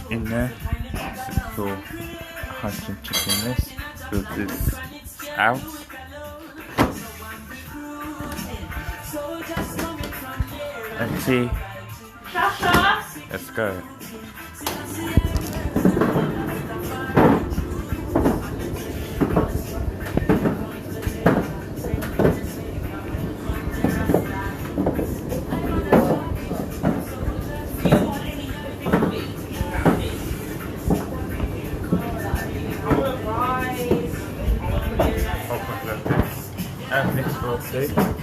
in there. So hunting chicken list. Build this out. Empty. Let's go. And next we'll see.